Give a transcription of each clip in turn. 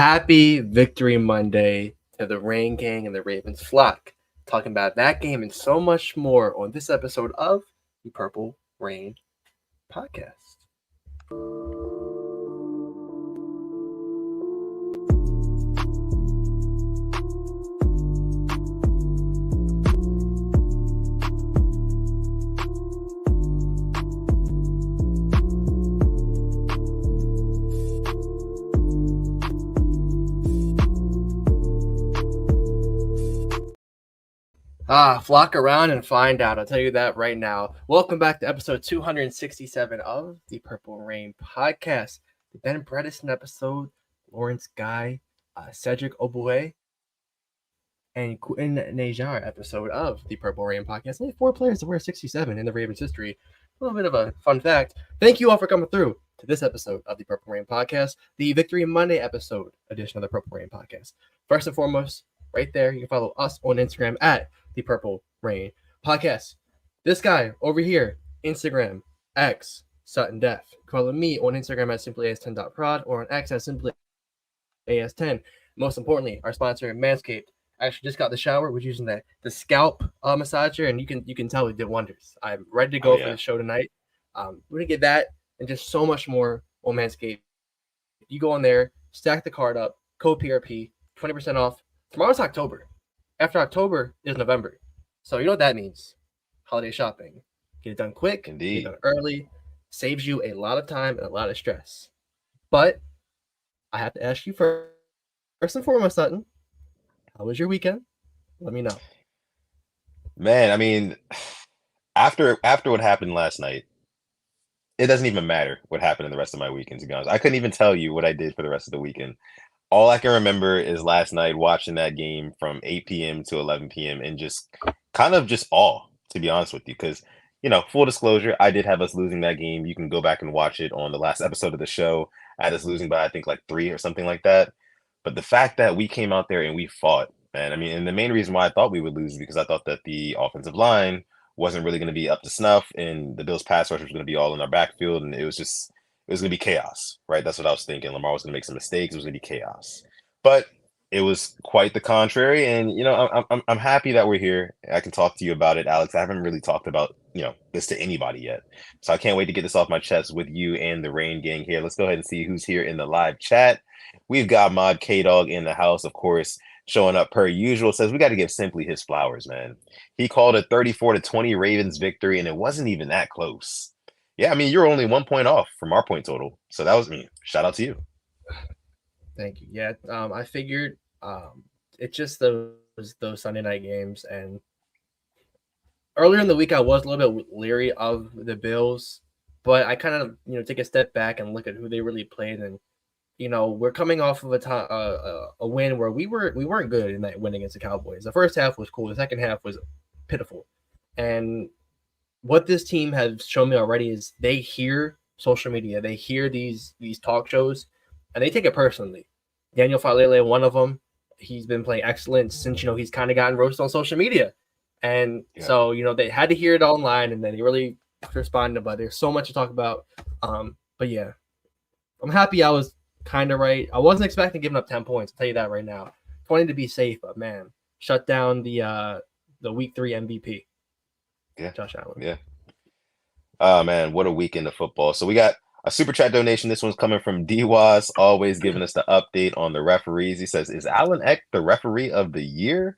Happy Victory Monday to the Rain Gang and the Ravens flock. Talking about that game and so much more on this episode of the Purple Rain Podcast. Flock around and find out. I'll tell you that right now. Welcome back to episode 267 of the Purple Rain Podcast. The Ben Bredesen episode, Lawrence Guy, Cedric Obue, and Quinn Najar episode of the Purple Rain Podcast. Only 4 players to wear 67 in the Ravens history. A little bit of a fun fact. Thank you all for coming through to this episode of the Purple Rain Podcast, the Victory Monday episode edition of the Purple Rain Podcast. First and foremost, right there, you can follow us on Instagram at the Purple Rain Podcast. This guy over here, Instagram, X, Sutton Def. Follow me on Instagram at simplyas10.prod or on X at simplyas10. Most importantly, our sponsor, Manscaped. I actually just got the shower. We're using the scalp massager, and you can tell it did wonders. I'm ready to go for the show tonight. We're gonna get that and just so much more on Manscaped. You go on there, stack the card up, code PRP, 20% off. Tomorrow's October. After October is November. So you know what that means. Holiday shopping. Get it done quick. Indeed. Get it done early. Saves you a lot of time and a lot of stress. But I have to ask you first and foremost, Sutton, how was your weekend? Let me know. Man, I mean, after what happened last night, it doesn't even matter what happened in the rest of my weekend, to be honest. I couldn't even tell you what I did for the rest of the weekend. All I can remember is last night watching that game from 8 p.m. to 11 p.m. and just kind of just awe, to be honest with you. Because, full disclosure, I did have us losing that game. You can go back and watch it on the last episode of the show. I had us losing by, I think, like 3 or something like that. But the fact that we came out there and we fought, man, I mean, and the main reason why I thought we would lose is because I thought that the offensive line wasn't really going to be up to snuff and the Bills pass rush was going to be all in our backfield. And it was going to be chaos, right? That's what I was thinking. Lamar was going to make some mistakes. It was going to be chaos. But it was quite the contrary. And, I'm happy that we're here. I can talk to you about it, Alex. I haven't really talked about, this to anybody yet. So I can't wait to get this off my chest with you and the Rain Gang here. Let's go ahead and see who's here in the live chat. We've got Mod K-Dog in the house, of course, showing up per usual. Says we got to give Simply his flowers, man. He called a 34-20 Ravens victory, and it wasn't even that close. Yeah, I mean, you're only 1 point off from our point total. So that was me. Shout out to you. Thank you. Yeah, I figured it's just those Sunday night games. And earlier in the week, I was a little bit leery of the Bills. But I kind of, take a step back and look at who they really played. And, we're coming off of a win where we weren't good in that win against the Cowboys. The first half was cool. The second half was pitiful. And what this team has shown me already is they hear social media, they hear these talk shows, and they take it personally. Daniel Falele, one of them, he's been playing excellent since he's kind of gotten roasted on social media, and so they had to hear it online, and then they really responded. But there's so much to talk about. But yeah, I'm happy I was kind of right. I wasn't expecting giving up 10 points. I'll tell you that right now. 20 to be safe, but man, shut down the week 3 MVP. Yeah, Josh Allen. Yeah. Oh man, what a weekend of football. So we got a super chat donation. This one's coming from DWAS, always giving us the update on the referees. He says, "Is Alan Eck the referee of the year?"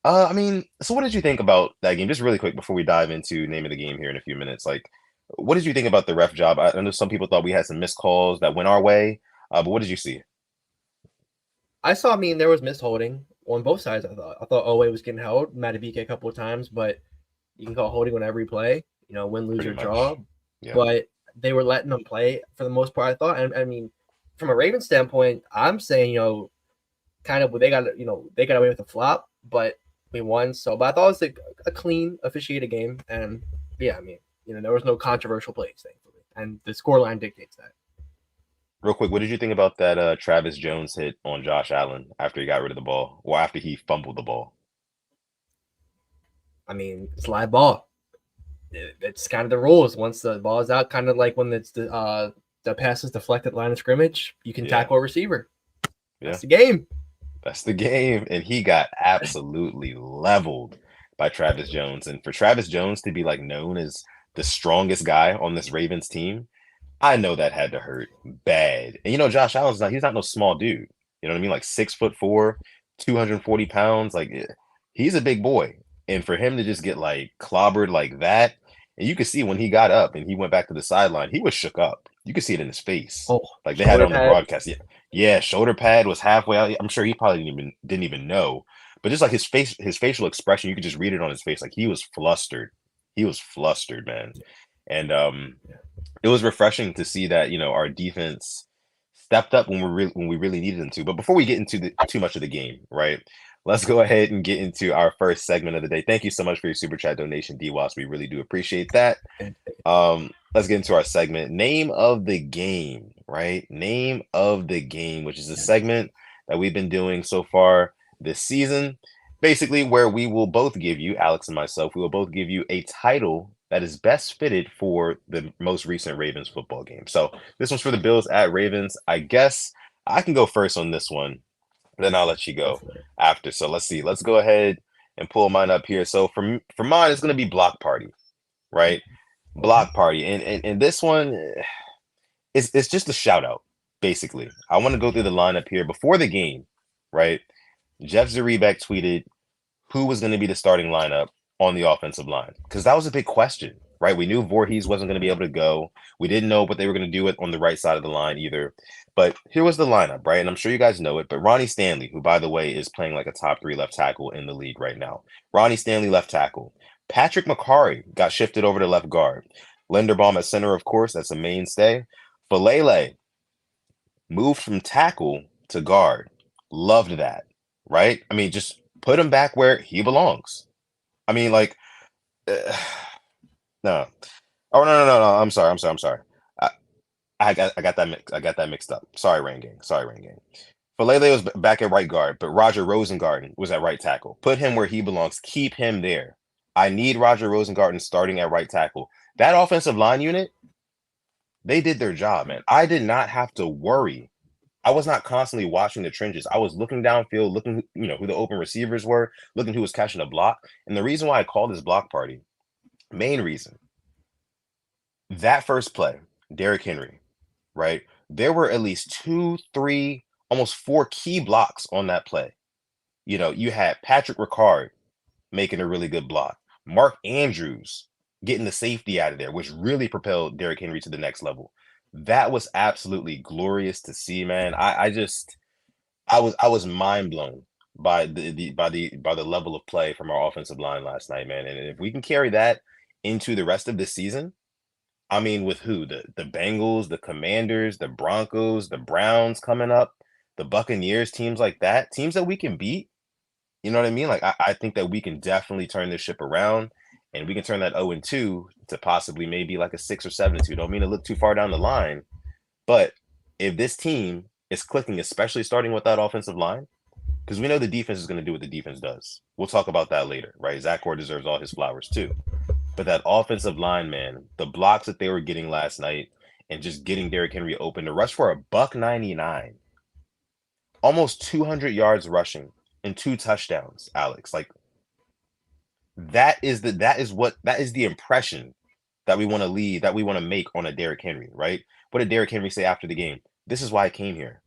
I mean, so what did you think about that game? Just really quick before we dive into name of the game here in a few minutes. Like, what did you think about the ref job? I know some people thought we had some missed calls that went our way, but what did you see? There was misholding on both sides. I thought Owe was getting held, Matabike a couple of times, but you can call holding on every play, win, lose, or draw. Yeah. But they were letting them play for the most part, I thought. And I mean, from a Ravens standpoint, I'm saying, kind of they got away with the flop, but we won. So, but I thought it was a clean, officiated game. And yeah, I mean, there was no controversial plays, thankfully. And the scoreline dictates that. Real quick, what did you think about that Travis Jones hit on Josh Allen after he got rid of the ball or after he fumbled the ball? I mean, it's live ball. It's kind of the rules. Once the ball is out, kind of like when it's the pass is deflected line of scrimmage, you can tackle a receiver. Yeah. the game. That's the game. And he got absolutely leveled by Travis Jones. And for Travis Jones to be like known as the strongest guy on this Ravens team, I know that had to hurt bad. And Josh Allen's he's not no small dude. You know what I mean? Like 6'4", 240 pounds. Like he's a big boy. And for him to just get like clobbered like that, and you could see when he got up and he went back to the sideline, he was shook up. You could see it in his face. Oh, Like they had it shoulder on the pad. broadcast. Yeah, shoulder pad was halfway out. I'm sure he probably didn't even know. But just like his facial expression, you could just read it on his face. Like he was flustered. He was flustered, man. And it was refreshing to see that our defense stepped up when we really needed them to. But before we get into too much of the game, right? Let's go ahead and get into our first segment of the day. Thank you so much for your super chat donation, DWAS. We really do appreciate that. Let's get into our segment. Name of the game, right? Name of the game, which is a segment that we've been doing so far this season. Basically, where we will both give you, Alex and myself, we will both give you a title that is best fitted for the most recent Ravens football game. So this one's for the Bills at Ravens. I guess I can go first on this one, then I'll let you go after. So let's see. Let's go ahead and pull mine up here. So for mine, it's going to be Block Party, right? Block Party. And this one, it's just a shout out, basically. I want to go through the lineup here before the game, right? Jeff Zrebiec tweeted who was going to be the starting lineup on the offensive line, because that was a big question, right? We knew Voorhees wasn't going to be able to go. We didn't know what they were going to do on the right side of the line either. But here was the lineup, right? And I'm sure you guys know it, but Ronnie Stanley, who, by the way, is playing like a top 3 left tackle in the league right now. Ronnie Stanley, left tackle. Patrick McCarry got shifted over to left guard. Linderbaum at center, of course, that's a mainstay. Falele moved from tackle to guard. Loved that, right? I mean, just put him back where he belongs. I mean, like, no. Oh, no. I'm sorry. I got that mixed up. Sorry, Rain Gang. Falele was back at right guard, but Roger Rosengarten was at right tackle. Put him where he belongs. Keep him there. I need Roger Rosengarten starting at right tackle. That offensive line unit, they did their job, man. I did not have to worry. I was not constantly watching the trenches. I was looking downfield, looking, who the open receivers were, looking who was catching a block. And the reason why I call this block party, main reason, that first play, Derrick Henry, right? There were at least 2, 3, almost 4 key blocks on that play. You had Patrick Ricard making a really good block. Mark Andrews getting the safety out of there, which really propelled Derrick Henry to the next level. That was absolutely glorious to see, man. I was mind blown by the level of play from our offensive line last night, man. And if we can carry that into the rest of the season, I mean, with who? The Bengals, the Commanders, the Broncos, the Browns coming up, the Buccaneers, teams like that, teams that we can beat. You know what I mean? Like I think that we can definitely turn this ship around, and we can turn that 0-2 to possibly maybe like a 6 or 7-2. Don't mean to look too far down the line, but if this team is clicking, especially starting with that offensive line, because we know the defense is going to do what the defense does. We'll talk about that later, right? Zach Core deserves all his flowers too. But that offensive line, man, the blocks that they were getting last night and just getting Derrick Henry open to rush for a $199, almost 200 yards rushing and 2 touchdowns, Alex. Like that is the impression that we want to leave, that we want to make on a Derrick Henry, right? What did Derrick Henry say after the game? This is why I came here.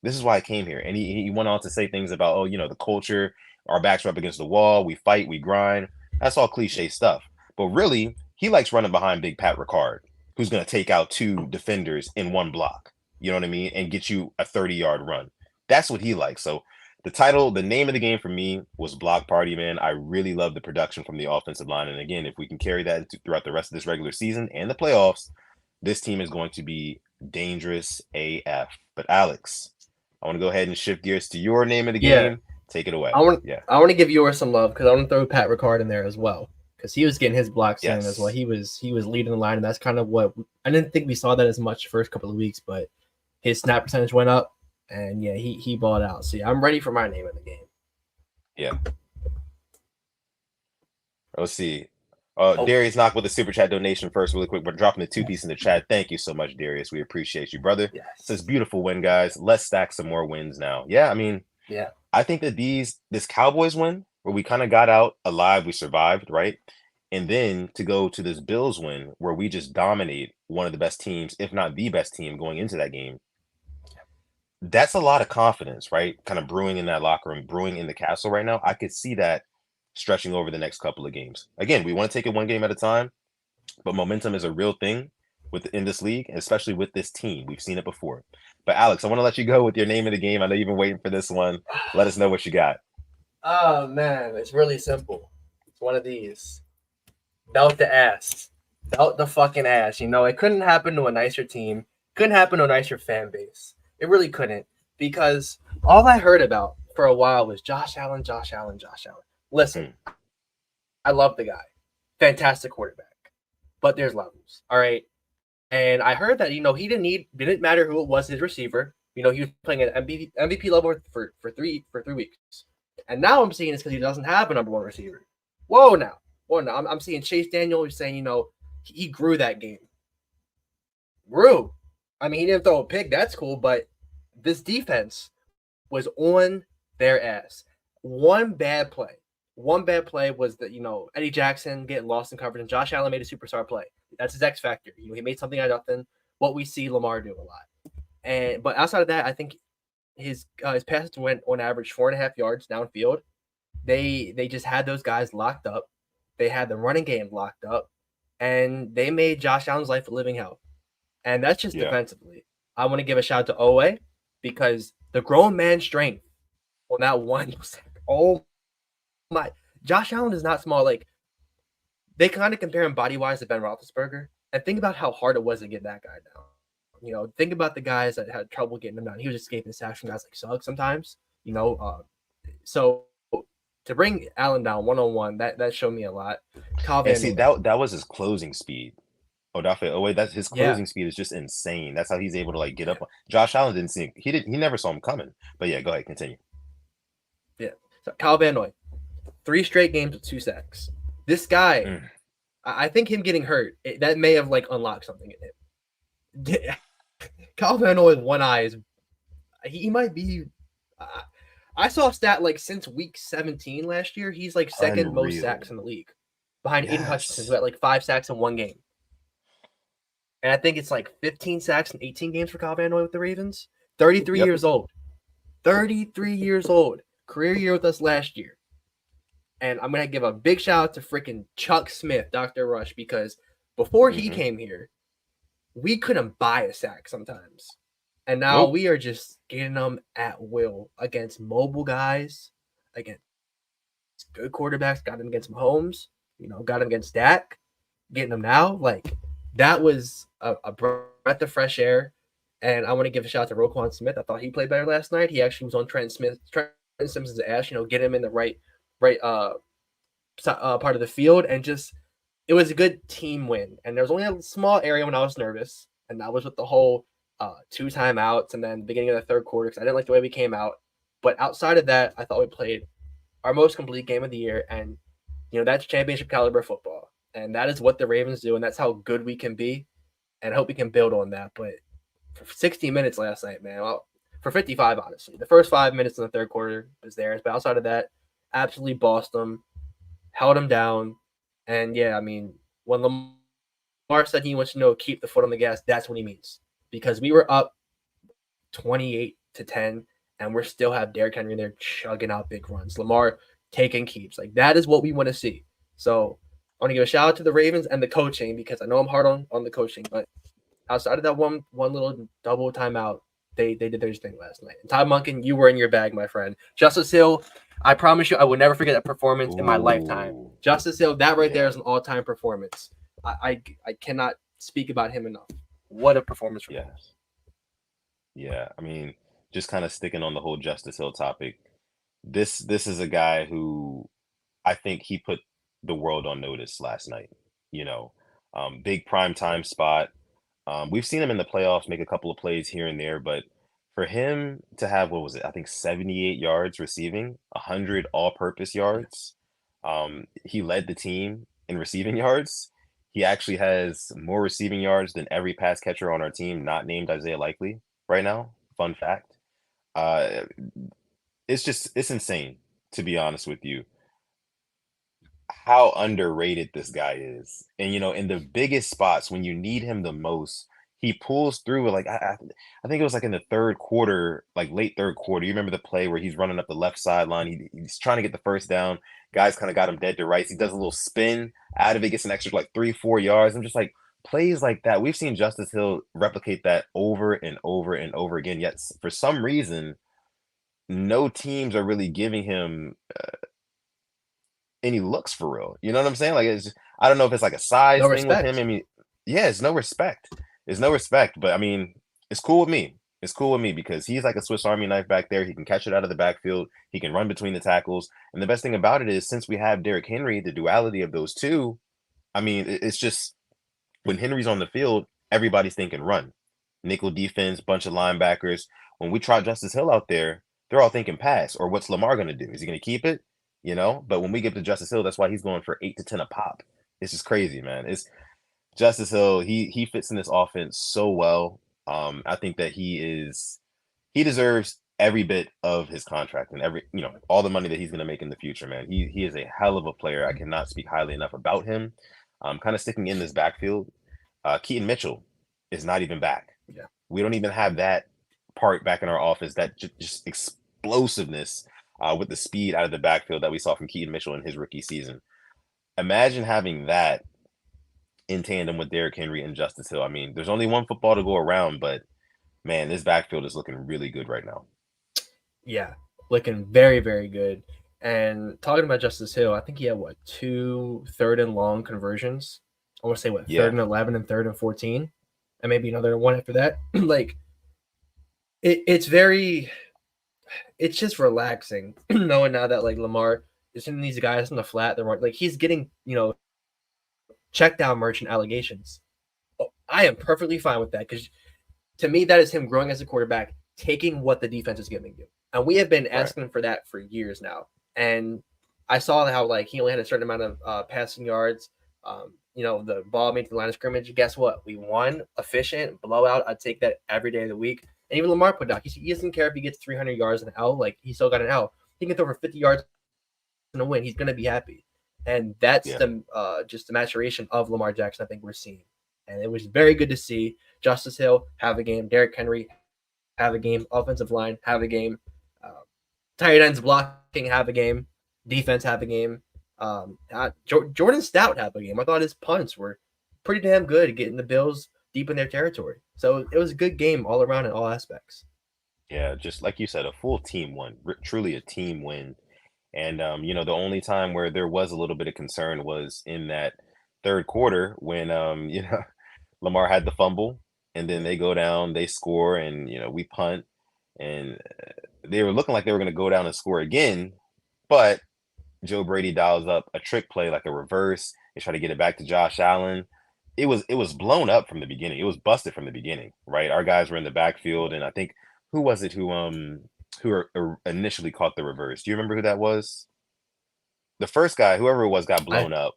This is why I came here. And he went on to say things about, the culture, our backs are up against the wall, we fight, we grind. That's all cliche stuff. But really, he likes running behind Big Pat Ricard, who's going to take out 2 defenders in 1 block. You know what I mean? And get you a 30-yard run. That's what he likes. So the name of the game for me was Block Party, man. I really love the production from the offensive line. And again, if we can carry that throughout the rest of this regular season and the playoffs, this team is going to be dangerous AF. But Alex, I want to go ahead and shift gears to your name of the game. Take it away. I want to give yours some love, because I want to throw Pat Ricard in there as well, because he was getting his blocks in as well. He was leading the line, and that's kind of what I didn't think we saw that as much first couple of weeks, but his snap percentage went up, and yeah, he balled out. So yeah, I'm ready for my name of the game. Yeah. Let's see. Oh, Darius Knock with a super chat donation first, really quick. We're dropping the two-piece in the chat. Thank you so much, Darius. We appreciate you, brother. Says yes. beautiful win, guys. Let's stack some more wins now. Yeah, I mean, Yeah. I think that this Cowboys win, where we kind of got out alive, we survived, right? And then to go to this Bills win, where we just dominate one of the best teams, if not the best team, going into that game. That's a lot of confidence, right? Kind of brewing in that locker room, brewing in the castle right now. I could see that stretching over the next couple of games. Again, we want to take it one game at a time, but momentum is a real thing in this league, and especially with this team. We've seen it before. But Alex, I want to let you go with your name of the game. I know you've been waiting for this one. Let us know what you got. Oh man, it's really simple. It's one of these. Belt the ass. Belt the fucking ass. You know, it couldn't happen to a nicer team. Couldn't happen to a nicer fan base. It really couldn't. Because all I heard about for a while was Josh Allen, Josh Allen, Josh Allen. Listen, Hmm. I love the guy. Fantastic quarterback. But there's levels. All right. And I heard that, he didn't matter who it was, his receiver. He was playing at MVP level for 3 weeks. And now I'm seeing it's because he doesn't have a number one receiver. Whoa now. Whoa now. I'm seeing Chase Daniel saying, he grew that game. Grew. I mean, he didn't throw a pick. That's cool. But this defense was on their ass. One bad play. One bad play was that, Eddie Jackson getting lost in coverage, and Josh Allen made a superstar play. That's his X factor. He made something out of nothing. What we see Lamar do a lot. But outside of that, I think his passes went on average 4.5 yards downfield. They just had those guys locked up. They had the running game locked up, and they made Josh Allen's life a living hell. And that's just Yeah. defensively. I want to give a shout out to Owe because the grown man strength on that one. Oh my! Josh Allen is not small. Like, they kind of compare him body wise to Ben Roethlisberger, and think about how hard it was to get that guy down. Think about the guys that had trouble getting him down. He was escaping sacks from guys like Suggs sometimes. So to bring Allen down 1-on-1, that showed me a lot. Kyle And Van see, Noy. that was his closing speed. Odafe Owe, that's his Yeah, closing speed is just insane. That's how he's able to like get up. Josh Allen didn't see he never saw him coming. But yeah, go ahead, continue. yeah. So Kyle Van Noy, 3 straight games with 2 sacks. This guy, Mm. I think him getting hurt, that may have like unlocked something in him. Kyle Van Noy with one eye is he might be. I saw a stat like since week 17 last year, he's like second most sacks Unreal. in the league, behind Aiden Hutchinson, who Yes. had like 5 sacks in one game. And I think it's like 15 sacks in 18 games for Kyle Van Noy with the Ravens. 33 Yep. years old. 33 years old. Career year with us last year. And I'm going to give a big shout out to freaking Chuck Smith, Dr. Rush, because before he Mm-hmm. came here, we couldn't buy a sack sometimes. And now Nope. we are just getting them at will against mobile guys, against good quarterbacks, got him against Mahomes, got him against Dak, getting them now. Like, that was a breath of fresh air. And I want to give a shout out to Roquan Smith. I thought he played better last night. He actually was on Trent Simpson's ass, get him in the right part of the field, and just it was a good team win. And there was only a small area when I was nervous, and that was with the whole 2 timeouts and then the beginning of the third quarter because I didn't like the way we came out. But outside of that, I thought we played our most complete game of the year, and that's championship caliber football, and that is what the Ravens do, and that's how good we can be, and I hope we can build on that. But for 60 minutes last night, man, well, for 55, honestly, the first 5 minutes in the third quarter was theirs, but outside of that, absolutely bossed them, held them down, and yeah, I mean, when Lamar said he wants to keep the foot on the gas, that's what he means, because we were up 28-10, and we still have Derrick Henry in there chugging out big runs. Lamar taking keeps. Like, that is what we want to see. So I want to give a shout out to the Ravens and the coaching, because I know I'm hard on the coaching, but outside of that one little double timeout, they did their thing last night. And Todd Monken, you were in your bag, my friend. Justice Hill, I promise you, I will never forget that performance in my lifetime. Ooh. Justice Hill, that right there Yeah. is an all-time performance. I cannot speak about him enough. What a performance from him. Yes. Yeah. I mean, just kind of sticking on the whole Justice Hill topic. This is a guy who I think he put the world on notice last night. You know, big prime time spot. We've seen him in the playoffs make a couple of plays here and there, but for him to have, what was it? I think 78 yards receiving, 100 all-purpose yards. He led the team in receiving yards. He actually has more receiving yards than every pass catcher on our team, not named Isaiah Likely right now. Fun fact. Uh, it's insane, to be honest with you, how underrated this guy is. And in the biggest spots when you need him the most, he pulls through. Like I think it was like in the third quarter, like late third quarter. You remember the play where he's running up the left sideline. He's trying to get the first down. Guys kind of got him dead to rights. He does a little spin out of it, gets an extra like 3-4 yards. I'm just like, plays like that. We've seen Justice Hill replicate that over and over and over again. Yet for some reason, no teams are really giving him any looks for real. You know what I'm saying? Like I don't know if it's like a No size thing with him. respect. I mean, yeah, it's no respect. It's no respect. But I mean, it's cool with me. It's cool with me because he's like a Swiss Army knife back there. He can catch it out of the backfield. He can run between the tackles. And the best thing about it is since we have Derrick Henry, the duality of those two, I mean, it's just when Henry's on the field, everybody's thinking run. Nickel defense, bunch of linebackers. When we try Justice Hill out there, they're all thinking pass. Or what's Lamar going to do? Is he going to keep it? But when we get to Justice Hill, that's why he's going for 8 to 10 a pop. It's just crazy, man. It's Justice Hill. He fits in this offense so well. I think that he deserves every bit of his contract and every all the money that he's going to make in the future, man. He is a hell of a player. I cannot speak highly enough about him. Kind of sticking in this backfield. Keaton Mitchell is not even back. Yeah. We don't even have that part back in our office. That just explosiveness with the speed out of the backfield that we saw from Keaton Mitchell in his rookie season. Imagine having that in tandem with Derrick Henry and Justice Hill. I mean, there's only one football to go around, but man, this backfield is looking really good right now. Yeah, looking very, very good. And talking about Justice Hill, I think he had what, 2 third and long conversions. I want to say what, Yeah, third and 11 and third and 14, and maybe another one after that. Like it's just relaxing knowing now that like Lamar is sending these guys in the flat. They're like he's getting check down merchant allegations. I am perfectly fine with that because to me that is him growing as a quarterback, taking what the defense is giving you, and we have been right. asking for that for years now. And I saw how like he only had a certain amount of passing yards. The ball made to the line of scrimmage. Guess what? We won, efficient blowout. I'd take that every day of the week. And even Lamar put out, he doesn't care if he gets 300 yards and an L. Like he still got an L. He can throw for 50 yards in a win. He's gonna be happy. And that's Yeah, the just the maturation of Lamar Jackson I think we're seeing. And it was very good to see Justice Hill have a game, Derrick Henry have a game, offensive line have a game, uh, tight ends blocking have a game, defense have a game. Jordan Stout have a game. I thought his punts were pretty damn good, getting the Bills deep in their territory. So it was a good game all around in all aspects. yeah. Just like you said, a full team win, truly a team win. And the only time where there was a little bit of concern was in that third quarter when Lamar had the fumble, and then they go down, they score, and we punt, and they were looking like they were going to go down and score again, but Joe Brady dials up a trick play like a reverse. They try to get it back to Josh Allen. It was blown up from the beginning. It was busted from the beginning, right? Our guys were in the backfield, and I think who was it who initially caught the reverse? Do you remember who that was? The first guy, whoever it was, got I blown up.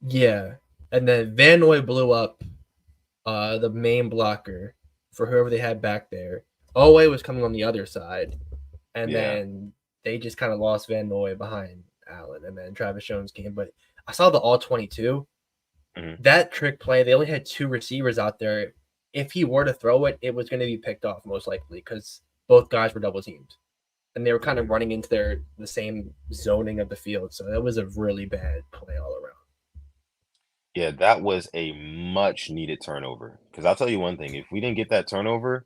Yeah, and then Van Noy blew up the main blocker for whoever they had back there. Owe was coming on the other side, and Yeah. then they just kind of lost Van Noy behind Allen, and then Travis Jones came. But I saw the all 22. Hmm. That trick play, they only had 2 receivers out there. If he were to throw it, it was going to be picked off most likely because both guys were double teamed, and they were kind of running into the same zoning of the field. So that was a really bad play all around. Yeah, that was a much needed turnover. Because I'll tell you one thing, if we didn't get that turnover,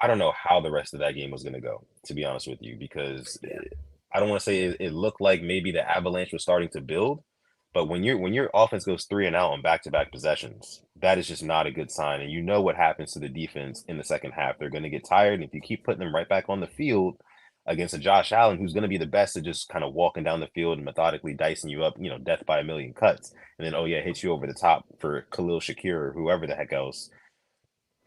I don't know how the rest of that game was going to go, to be honest with you, because Yeah, I don't want to say it looked like maybe the avalanche was starting to build, but when your offense goes 3 and out on back-to-back possessions, that is just not a good sign. And you know what happens to the defense in the second half. They're going to get tired, and if you keep putting them right back on the field against a Josh Allen who's going to be the best at just kind of walking down the field and methodically dicing you up, death by a million cuts, and then oh yeah, hits you over the top for Khalil Shakir or whoever the heck else,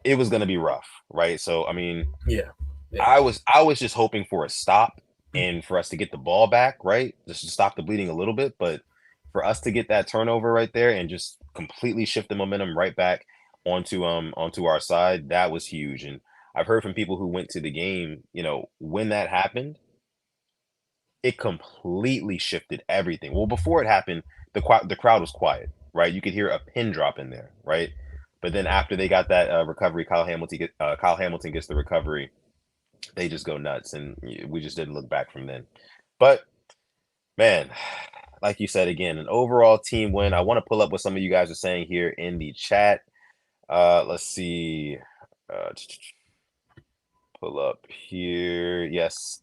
it was going to be rough, right? So I mean, yeah, yeah. I was just hoping for a stop and for us to get the ball back, right? Just to stop the bleeding a little bit. But for us to get that turnover right there and just completely shift the momentum right back onto our side, that was huge. And I've heard from people who went to the game, when that happened, it completely shifted everything. Well, before it happened, the crowd was quiet, right? You could hear a pin drop in there, right? But then after they got that recovery, Kyle Hamilton gets the recovery. They just go nuts, and we just didn't look back from then. But man, like you said again, an overall team win. I want to pull up what some of you guys are saying here in the chat. Let's see. Uh, pull up here. Yes,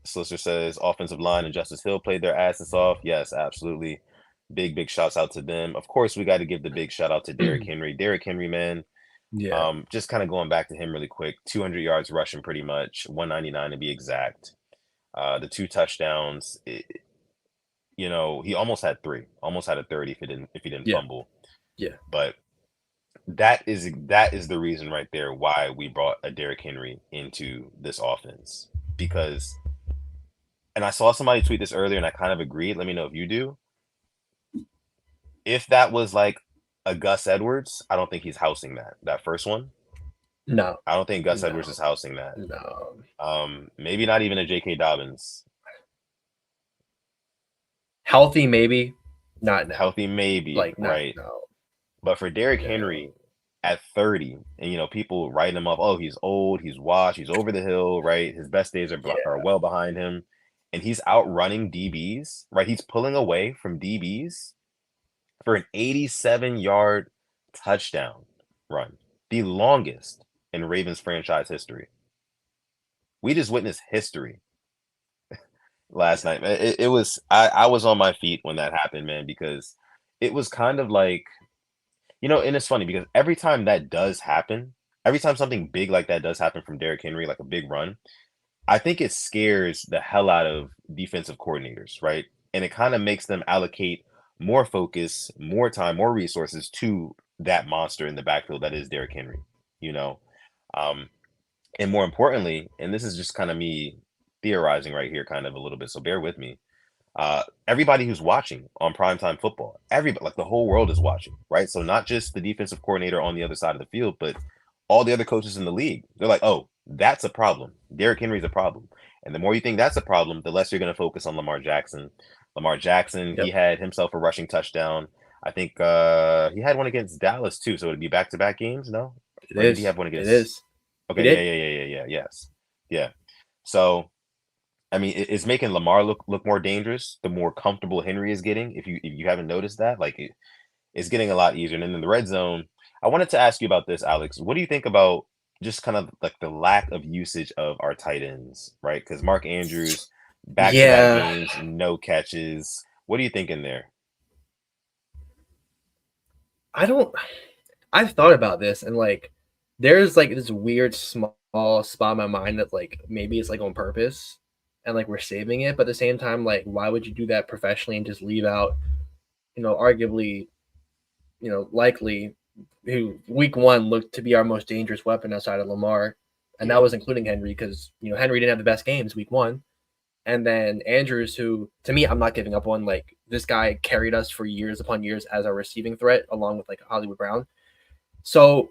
Slister says offensive line and Justice Hill played their asses off. Yes, absolutely. Big shouts out to them. Of course, we got to give the big shout out to Derrick Henry. Derrick Henry, man. Yeah. Just kind of going back to him really quick. 200 yards rushing, pretty much 199 to be exact. The 2 touchdowns. He almost had 3. Almost had a 30 if he didn't Yeah. fumble. Yeah. But that is the reason right there why we brought a Derrick Henry into this offense, because. And I saw somebody tweet this earlier, and I kind of agreed. Let me know if you do. If that was like a Gus Edwards, I don't think he's housing that first one. No. I don't think Gus No. Edwards is housing that. No. Maybe not even a J.K. Dobbins. Healthy, maybe. Not now. Healthy, maybe. Like, not, right. no. But for Derrick Henry at 30, and people writing him up, oh, he's old, he's washed, he's over the hill, right? His best days are well behind him. And he's outrunning DBs, right? He's pulling away from DBs for an 87-yard touchdown run, the longest in Ravens franchise history. We just witnessed history last night, man. It was I was on my feet when that happened, man, because it was kind of like, and it's funny because every time that does happen, every time something big like that does happen from Derrick Henry, like a big run, I think it scares the hell out of defensive coordinators, right? And it kind of makes them allocate more focus, more time, more resources to that monster in the backfield that is Derrick Henry, you know? Um, and more importantly, and this is just kind of me theorizing right here, kind of a little bit, so bear with me. Everybody who's watching on primetime football, everybody, like the whole world is watching, right? So not just the defensive coordinator on the other side of the field, but all the other coaches in the league. They're like, oh, that's a problem. Derrick Henry's a problem. And the more you think that's a problem, the less you're going to focus on Lamar Jackson. Lamar Jackson, he had himself a rushing touchdown. I think he had one against Dallas too. So it'd be back-to-back games, no? It Or is. did he have one against? It is. Okay, yeah. Yes. Yeah. So I mean, it's making Lamar look more dangerous the more comfortable Henry is getting. If you haven't noticed that, like it's getting a lot easier. And then in the red zone, I wanted to ask you about this, Alex. What do you think about just kind of like the lack of usage of our tight ends, right? Because Mark Andrews, back-to-back games, no catches. What are you thinking there? I've thought about this, and like there's like this weird small spot in my mind that like maybe it's like on purpose and like we're saving it, but at the same time, like why would you do that professionally and just leave out, arguably, likely who week 1 looked to be our most dangerous weapon outside of Lamar, and that was including Henry, because Henry didn't have the best games week 1. And then Andrews, who to me I'm not giving up on. Like, this guy carried us for years upon years as our receiving threat, along with like Hollywood Brown. So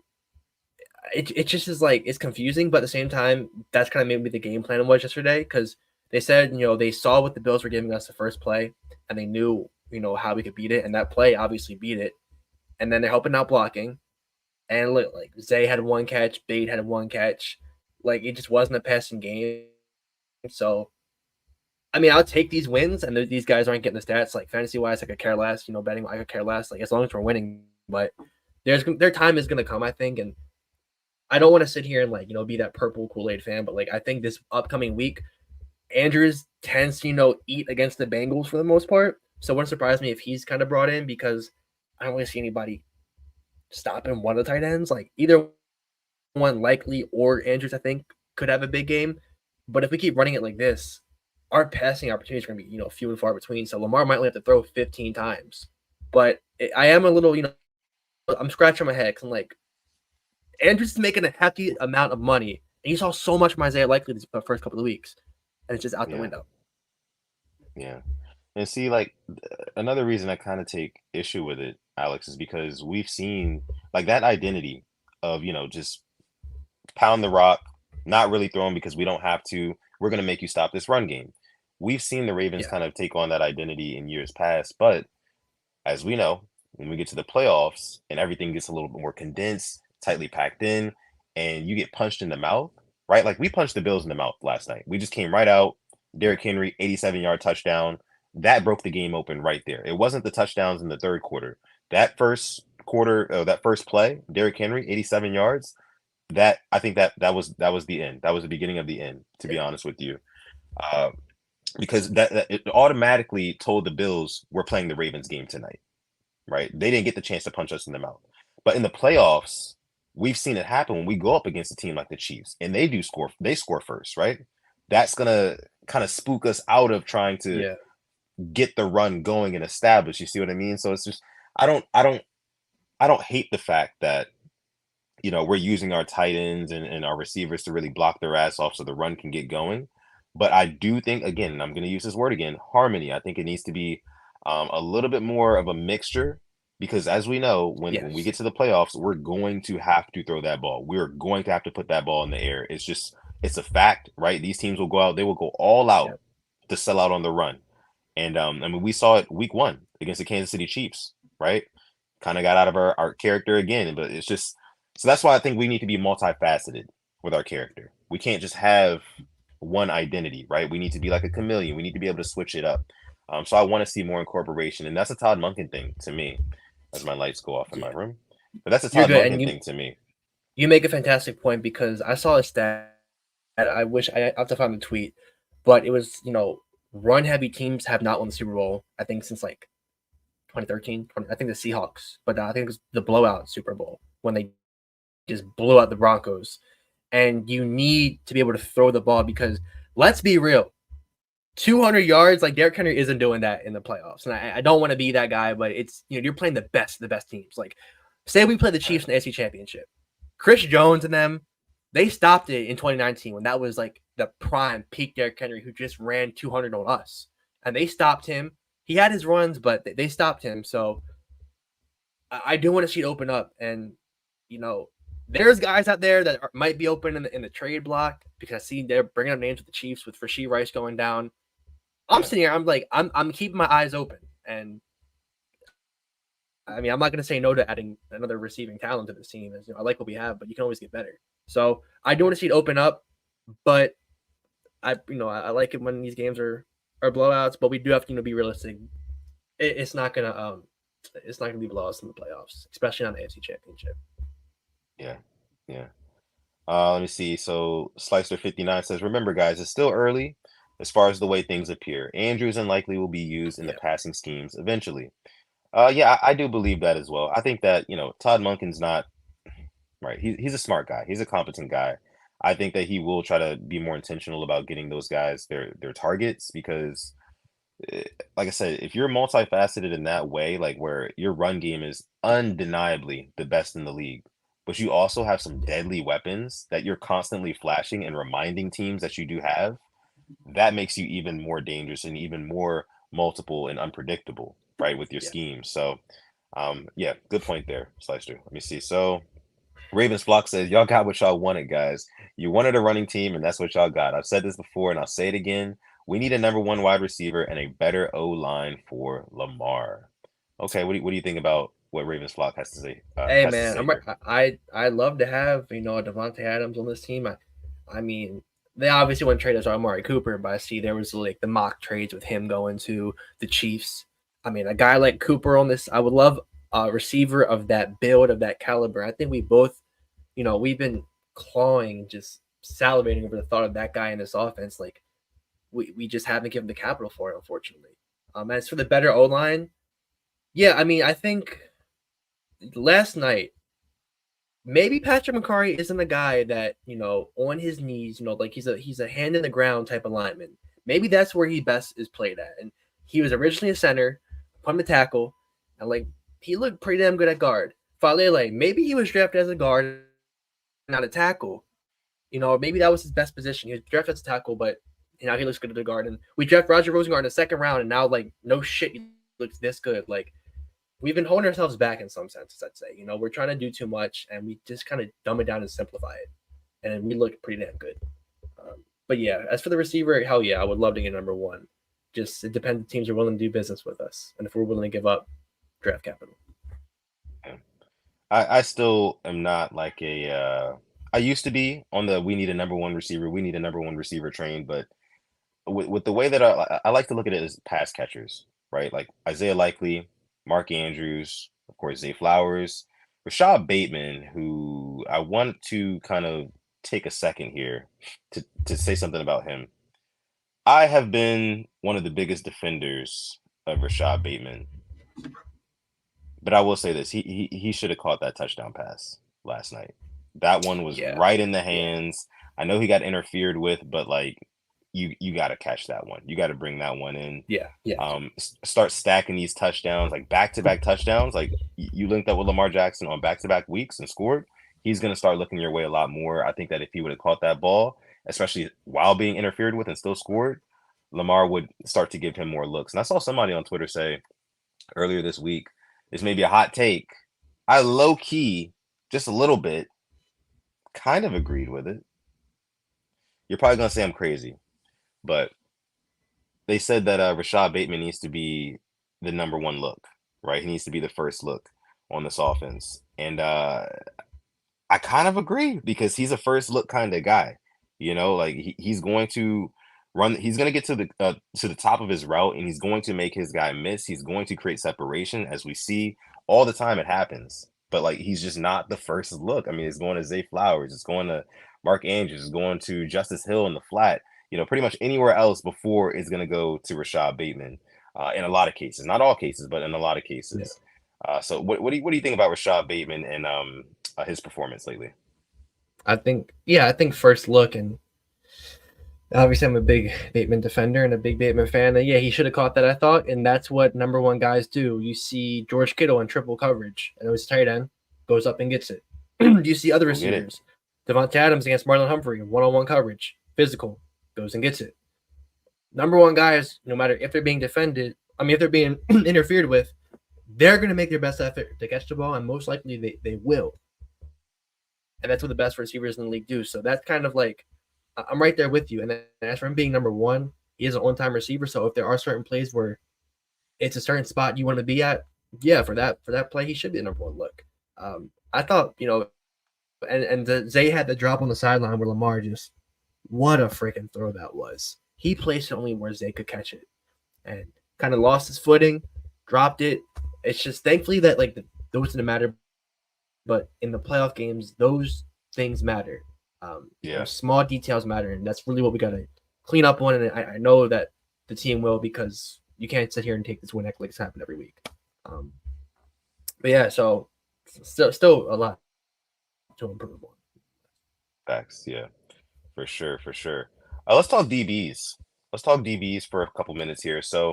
it just is like, it's confusing, but at the same time, that's kind of maybe the game plan was yesterday, because they said they saw what the Bills were giving us the first play, and they knew how we could beat it, and that play obviously beat it. And then they're helping out blocking, and look, like Zay had 1 catch, Bate had 1 catch, like it just wasn't a passing game. So I mean, I'll take these wins, and these guys aren't getting the stats. Like, fantasy-wise, I could care less. Betting, I could care less. Like, as long as we're winning. But their time is going to come, I think. And I don't want to sit here and, like, be that purple Kool-Aid fan. But, like, I think this upcoming week, Andrews tends to, eat against the Bengals for the most part. So it wouldn't surprise me if he's kind of brought in, because I don't really see anybody stopping one of the tight ends. Like, either one, likely, or Andrews, I think, could have a big game. But if we keep running it like this, our passing opportunities are going to be, few and far between. So Lamar might only have to throw 15 times. But I am a little, I'm scratching my head, because I'm like, Andrews is making a hefty amount of money, and you saw so much from Isaiah Likely the first couple of weeks, and it's just out the window. Yeah. And see, like another reason I kind of take issue with it, Alex, is because we've seen like that identity of, just pound the rock, not really throwing because we don't have to. We're going to make you stop this run game. We've seen the Ravens Yeah, kind of take on that identity in years past, but as we know, when we get to the playoffs and everything gets a little bit more condensed, tightly packed in, and you get punched in the mouth, right? Like we punched the Bills in the mouth last night. We just came right out. Derrick Henry, 87-yard touchdown. That broke the game open right there. It wasn't the touchdowns in the third quarter. That first quarter, that first play, Derrick Henry, 87 yards. That I think that was the end. That was the beginning of the end, to be yeah, honest with you. Uh, because that it automatically told the Bills we're playing the Ravens game tonight, right? They didn't get the chance to punch us in the mouth. But in the playoffs, we've seen it happen when we go up against a team like the Chiefs and they score first, right? That's gonna kind of spook us out of trying to yeah, get the run going and establish. You see what I mean? So it's just I don't hate the fact that we're using our tight ends and our receivers to really block their ass off so the run can get going. But I do think, again, and I'm going to use this word again, harmony. I think it needs to be a little bit more of a mixture because, as we know, when we yes, get to the playoffs, we're going to have to throw that ball. We're going to have to put that ball in the air. It's a fact, right? These teams will go out, they will go all yeah, out to sell out on the run. And I mean, we saw it week one against the Kansas City Chiefs, right? Kind of got out of our character again, but it's just so that's why I think we need to be multifaceted with our character. We can't just have one identity, right? We need to be like a chameleon. We need to be able to switch it up. So I want to see more incorporation, and that's a Todd Monken thing to me. As my lights go off in my yeah. room, but that's a You're Todd good, and Monken you thing to me. you make a fantastic point because I saw a stat. I wish I have to find the tweet, but it was run heavy teams have not won the Super Bowl. I think since like 2013. I think the Seahawks, but I think it was the blowout Super Bowl when they just blew out the Broncos. And you need to be able to throw the ball because let's be real, 200 yards like Derrick Henry isn't doing that in the playoffs. And I don't want to be that guy, but it's you're playing the best teams. Like say we play the Right. Chiefs in the AFC Championship, Chris Jones and them, they stopped it in 2019 when that was like the prime peak Derrick Henry who just ran 200 on us, and they stopped him. He had his runs, but they stopped him. So I do want to see it open up, and you know, there's guys out there that might be open in the trade block because I see they're bringing up names with the Chiefs with Rasheed Rice going down. I'm Yeah. sitting here, I'm like, I'm keeping my eyes open, and I mean, I'm not going to say no to adding another receiving talent to this team. As I like what we have, but you can always get better. So I do Yeah. want to see it open up, but I like it when these games are blowouts, but we do have to be realistic. It's not gonna it's not gonna be blowouts in the playoffs, especially on the AFC Championship. Yeah. Yeah. Let me see. So Slicer59 says, remember, guys, it's still early as far as the way things appear. Andrews and likely will be used in the Yeah, passing schemes eventually. Yeah, I do believe that as well. I think that, Todd Monken's not right. He's a smart guy. He's a competent guy. I think that he will try to be more intentional about getting those guys their targets because eh, like I said, if you're multifaceted in that way, like where your run game is undeniably the best in the league, but you also have some yeah, deadly weapons that you're constantly flashing and reminding teams that you do have, that makes you even more dangerous and even more multiple and unpredictable, right, with your yeah. scheme. So, yeah, good point there, Slicer. Let me see. So, Ravens Flock says, y'all got what y'all wanted, guys. You wanted a running team, and that's what y'all got. I've said this before, and I'll say it again. We need a number one wide receiver and a better O line for Lamar. Okay, what do you think about what Ravens Flock has to say? Hey Has to man, say here. I love to have a Devontae Adams on this team. I mean they obviously want to trade us Amari Cooper, but I see there was like the mock trades with him going to the Chiefs. I mean a guy like Cooper on this, I would love a receiver of that build of that caliber. I think we both, we've been clawing, just salivating over the thought of that guy in this offense. Like we just haven't given the capital for it, unfortunately. As for the better O line, yeah, I mean I think last night maybe Patrick McCarry isn't a guy that on his knees, like he's a hand in the ground type of lineman. Maybe that's where he best is played at. And he was originally a center, put him to tackle, and like he looked pretty damn good at guard. Falele, maybe he was drafted as a guard, not a tackle. Maybe that was his best position. He was drafted as a tackle, but And now he looks good at the guard. And we draft Roger Rosengarten in the second round, and now like no shit, he looks this good. Like we've been holding ourselves back in some senses. I'd say we're trying to do too much, and we just kind of dumb it down and simplify it, and we look pretty damn good. But yeah, as for the receiver, hell yeah, I would love to get number one. Just it depends if teams are willing to do business with us, and if we're willing to give up draft capital. I still am not like I used to be on the we need a number one receiver train, but with the way that I like to look at it as pass catchers, right? Like Isaiah Likely, Mark Andrews, of course, Zay Flowers, Rashad Bateman, who I want to kind of take a second here to say something about him. I have been one of the biggest defenders of Rashad Bateman, but I will say this: he should have caught that touchdown pass last night. That one was Yeah, right in the hands. I know he got interfered with, but like you got to catch that one. You got to bring that one in. yeah. Start stacking these touchdowns, like back-to-back touchdowns. Like you linked up with Lamar Jackson on back-to-back weeks and scored. He's going to start looking your way a lot more. I think that if he would have caught that ball, especially while being interfered with and still scored, Lamar would start to give him more looks. And I saw somebody on Twitter say earlier this week, this may be a hot take. I low key, just a little bit, kind of agreed with it. You're probably going to say I'm crazy, but they said that Rashad Bateman needs to be the number one look, right? He needs to be the first look on this offense. And I kind of agree because he's a first look kind of guy. Like he's going to run, he's going to get to the top of his route, and he's going to make his guy miss. He's going to create separation, as we see all the time. It happens, but like he's just not the first look. I mean, it's going to Zay Flowers, it's going to Mark Andrews, it's going to Justice Hill in the flat. Pretty much anywhere else before it's going to go to Rashad Bateman. In a lot of cases, not all cases, but in a lot of cases. Yeah. So what do you think about Rashad Bateman and his performance lately? I think first look, and obviously I'm a big Bateman defender and a big Bateman fan. And yeah, he should have caught that, I thought, and that's what number one guys do. You see George Kittle in triple coverage, and it was tight end, goes up and gets it. You see other receivers, Devontae Adams against Marlon Humphrey, one-on-one coverage, physical, goes and gets it. Number one guys, no matter if they're being defended, if they're being interfered with, they're going to make their best effort to catch the ball, and most likely they will. And that's what the best receivers in the league do. So that's kind of like, I'm right there with you. And as for him being number one, he is an on-time receiver. So if there are certain plays where it's a certain spot you want to be at, yeah, for that play, he should be the number one look. I thought, and Zay had the drop on the sideline where Lamar just, what a freaking throw that was. He placed it only where Zay could catch it and kind of lost his footing, dropped it. It's just thankfully that like those didn't matter, but in the playoff games, those things matter. Small details matter, and that's really what we got to clean up on. And I know that the team will, because you can't sit here and take this win like it's happened every week. But yeah, so still a lot to improve on. Facts, yeah, for sure. Let's talk DBs. Let's talk DBs for a couple minutes here. So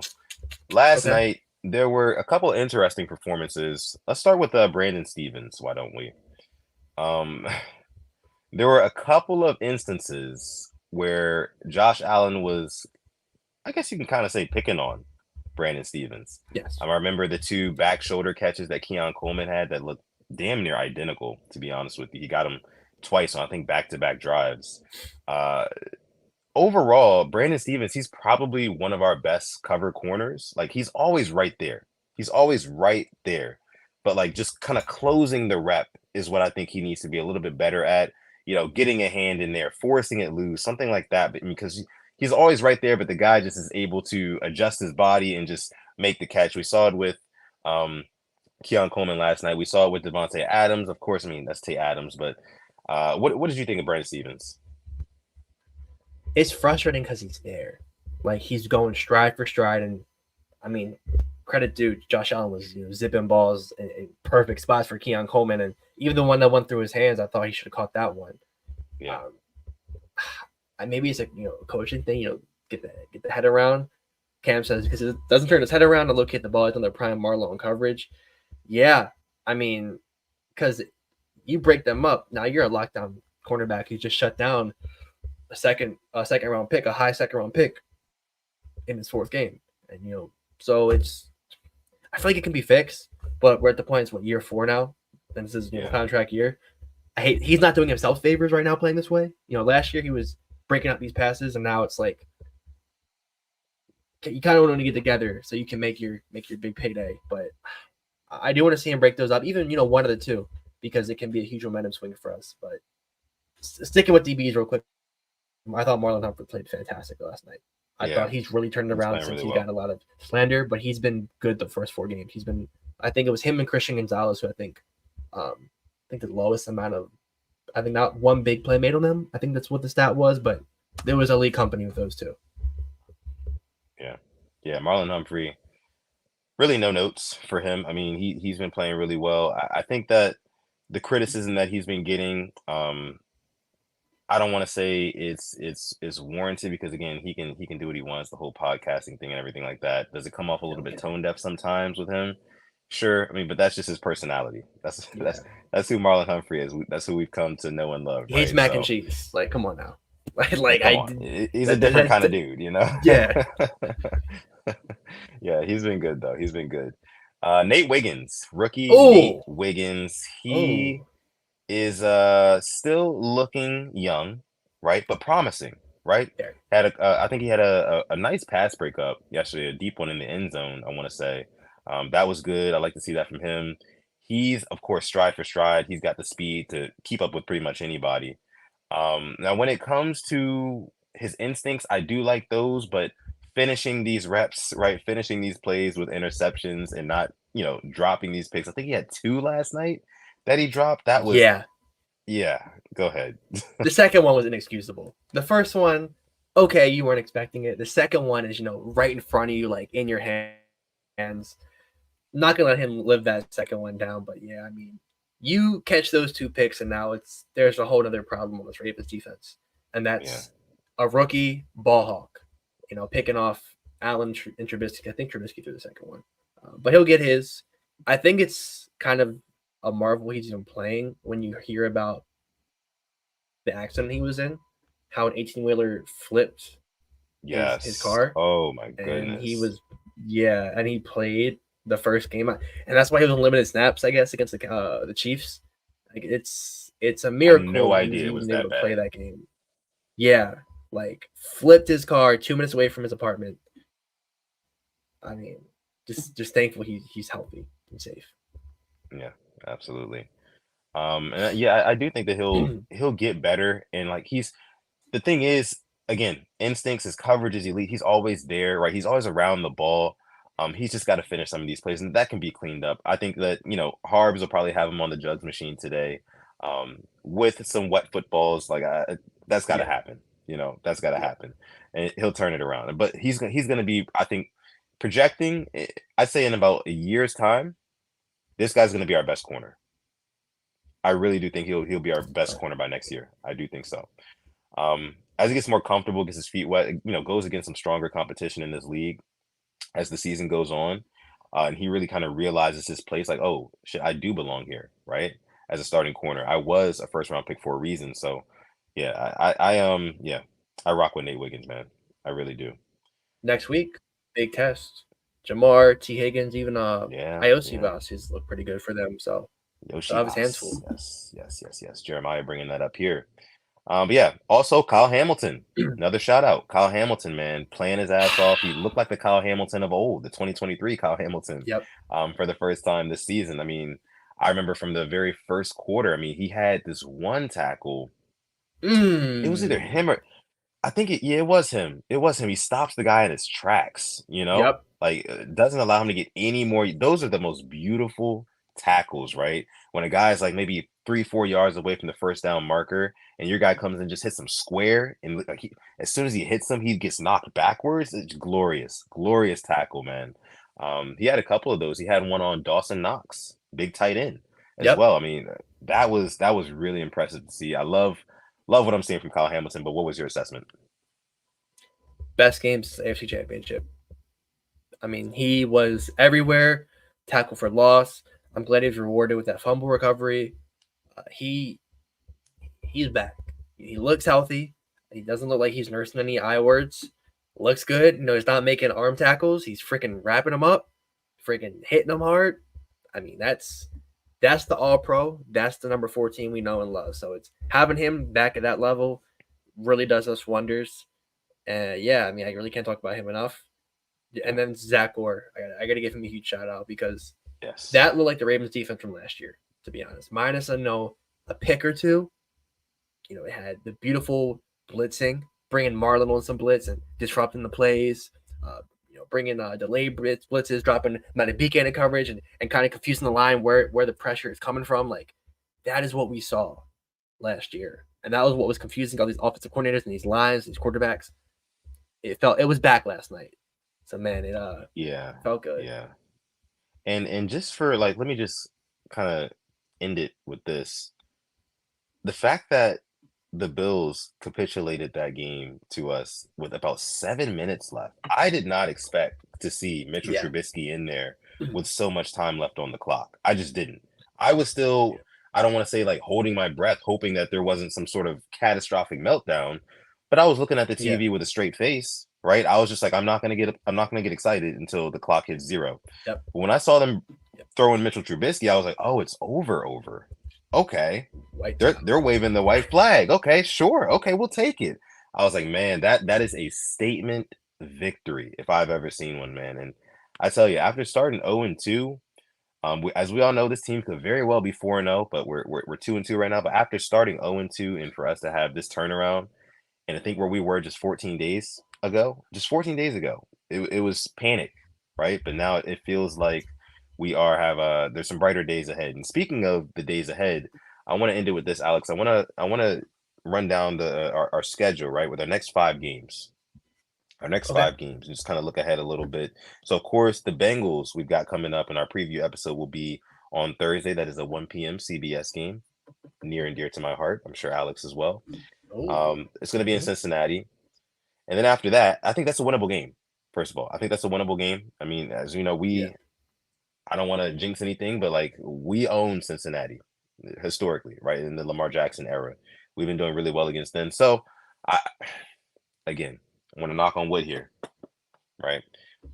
last night there were a couple interesting performances. Let's start with Brandon Stephens. Why don't we? There were a couple of instances where Josh Allen was, I guess you can kind of say, picking on Brandon Stephens. Yes. I remember the two back shoulder catches that Keon Coleman had that looked damn near identical, to be honest with you. He got them twice on, I think, back-to-back drives. Overall, Brandon Stephens, he's probably one of our best cover corners. Like, he's always right there. But, like, just kind of closing the rep is what I think he needs to be a little bit better at. Getting a hand in there, forcing it loose, something like that. But because he's always right there, but the guy just is able to adjust his body and just make the catch. We saw it with Keon Coleman last night. We saw it with Devontae Adams. Of course, that's Tay Adams. But what did you think of Brandon Stephens? It's frustrating because he's there. Like, he's going stride for stride. And, credit due, Josh Allen was zipping balls in perfect spots for Keon Coleman. And even the one that went through his hands, I thought he should have caught that one. Yeah. Maybe it's a coaching thing, get the head around. Cam says because it doesn't turn his head around to locate the ball. It's on the prime Marlowe coverage. Yeah, because you break them up. Now you're a lockdown cornerback who's just shut down. second round pick, a high second round pick in his fourth game, and so it's I feel like it can be fixed, but we're at the point it's year 4 now, and this is contract year. He's not doing himself favors right now playing this way. Last year he was breaking out these passes, and now it's like you kind of want to get together so you can make your big payday. But I do want to see him break those up, even one of the two, because it can be a huge momentum swing for us. But sticking with DBs real quick, I thought Marlon Humphrey played fantastic last night. I thought he's really turned around since he got a lot of slander, but he's been good the first 4 games. He's been, I think it was him and Christian Gonzalez who I think the lowest amount of, I think not one big play made on them. I think that's what the stat was, but there was elite company with those two. Yeah, Marlon Humphrey, really no notes for him. I mean, he's been playing really well. I think that the criticism that he's been getting, I don't want to say it's warranted, because again, he can do what he wants, the whole podcasting thing and everything like that. Does it come off a little bit tone deaf sometimes with him? Sure. I mean, but that's just his personality. That's who Marlon Humphrey is. That's who we've come to know and love. He hates mac and cheese. Like, come on now. He's a different kind of dude, Yeah. Yeah, he's been good though. He's been good. Nate Wiggins, rookie. Nate Wiggins. He is still looking young, right? But promising, right? Yeah. I think he had a nice pass breakup yesterday, a deep one in the end zone, I want to say. That was good. I like to see that from him. He's, of course, stride for stride. He's got the speed to keep up with pretty much anybody. Now, when it comes to his instincts, I do like those, but finishing these reps, right? Finishing these plays with interceptions and not, dropping these picks. I think he had 2 last night that he dropped. That was yeah. Go ahead. The second one was inexcusable. The first one, okay, you weren't expecting it. The second one is right in front of you, like in your hands. I'm not gonna let him live that second one down, but yeah, I mean, you catch those 2 picks, and now there's a whole other problem with this Ravens defense, and that's a rookie ball hawk, picking off Allen and Trubisky. I think Trubisky threw the second one, but he'll get his. I think it's kind of a marvel he's even playing when you hear about the accident he was in, how an 18-wheeler flipped his car. Oh my goodness. And he was, and he played the first game, and that's why he was on limited snaps, I guess, against the Chiefs. Like it's a miracle. I had no idea it was that bad. Play that game. Yeah, like flipped his car 2 minutes away from his apartment. I mean, just thankful he's healthy and safe. Yeah, absolutely. And I do think that he'll get better, and like the thing is, again, instincts, his coverage is elite. He's always there, right? He's always around the ball. He's just got to finish some of these plays, and that can be cleaned up. I think that Harbs will probably have him on the jugs machine today, with some wet footballs. Like that's got to happen. That's got to happen, and he'll turn it around. But he's gonna be, I think, projecting. I'd say in about a year's time, this guy's gonna be our best corner. I really do think he'll be our best corner by next year. I do think so. As he gets more comfortable, gets his feet wet, goes against some stronger competition in this league as the season goes on, and he really kind of realizes his place. Like, oh shit, I do belong here, right? As a starting corner, I was a first round pick for a reason. So, yeah, I rock with Nate Wiggins, man. I really do. Next week, big test. Jamar, T. Higgins, even Iosivas has looked pretty good for them. So Yoshi, have his hands full. Yes. Jeremiah bringing that up here. But yeah, also Kyle Hamilton, another shout out. Kyle Hamilton, man, playing his ass off. He looked like the Kyle Hamilton of old, the 2023 Kyle Hamilton. Yep. For the first time this season. I mean, I remember from the very first quarter. I mean, he had this one tackle. It was either him or I think it was him. It was him. He stops the guy in his tracks. Yep. Like doesn't allow him to get any more. Those are the most beautiful tackles, right? When a guy's like maybe 3-4 yards away from the first down marker, and your guy comes and just hits him square, and like as soon as he hits him, he gets knocked backwards. It's glorious tackle, man. He had a couple of those. He had one on Dawson Knox, big tight end as well. I mean, that was really impressive to see. I love what I'm seeing from Kyle Hamilton. But what was your assessment? Best game since the AFC Championship. I mean, he was everywhere. Tackle for loss. I'm glad he was rewarded with that fumble recovery. He's back. He looks healthy. He doesn't look like he's nursing any I words. Looks good. He's not making arm tackles. He's freaking wrapping them up, freaking hitting them hard. I mean, that's the all pro. That's the number 14 we know and love. So it's having him back at that level really does us wonders. Yeah, I mean, I really can't talk about him enough. And then Zach Orr, I got to give him a huge shout out because Yes. that looked like the Ravens defense from last year, to be honest. Minus a pick or two. It had the beautiful blitzing, bringing Marlon on some blitz and disrupting the plays. Bringing delayed blitzes, dropping Matabika into coverage and kind of confusing the line where the pressure is coming from. Like, that is what we saw last year. And that was what was confusing all these offensive coordinators and these lines, these quarterbacks. It was back last night. So, man, it felt good. Yeah. And just for like, let me just kind of end it with this. The fact that the Bills capitulated that game to us with about 7 minutes left. I did not expect to see Mitchell Trubisky in there with so much time left on the clock. I just didn't. I was still, I don't want to say like holding my breath, hoping that there wasn't some sort of catastrophic meltdown, but I was looking at the TV with a straight face, right? I was just like, I'm not gonna get excited until the clock hits 0. Yep. But when I saw them throwing Mitchell Trubisky, I was like, oh, it's over. Okay. They're waving the white flag. Okay, sure. Okay, we'll take it. I was like, man, that is a statement victory if I've ever seen one, man. And I tell you, after starting 0-2, as we all know, this team could very well be 4-0, but we're 2-2 right now. But after starting 0-2, and for us to have this turnaround, and I think where we were just 14 days ago, it was panic, right? But now it feels like we have there's some brighter days ahead. And speaking of the days ahead, I want to end it with this, Alex. I want to run down our schedule, right, with our next 5 games. Our next 5 games, and just kind of look ahead a little bit. So, of course, the Bengals we've got coming up in our preview episode will be on Thursday. That is a 1 p.m. CBS game, near and dear to my heart. I'm sure Alex as well. It's going to be in Cincinnati. And then after that, I think that's a winnable game. First of all, I think that's a winnable game. I mean, as you know, I don't want to jinx anything, but like we own Cincinnati historically, right? In the Lamar Jackson era, we've been doing really well against them. So I want to knock on wood here, right?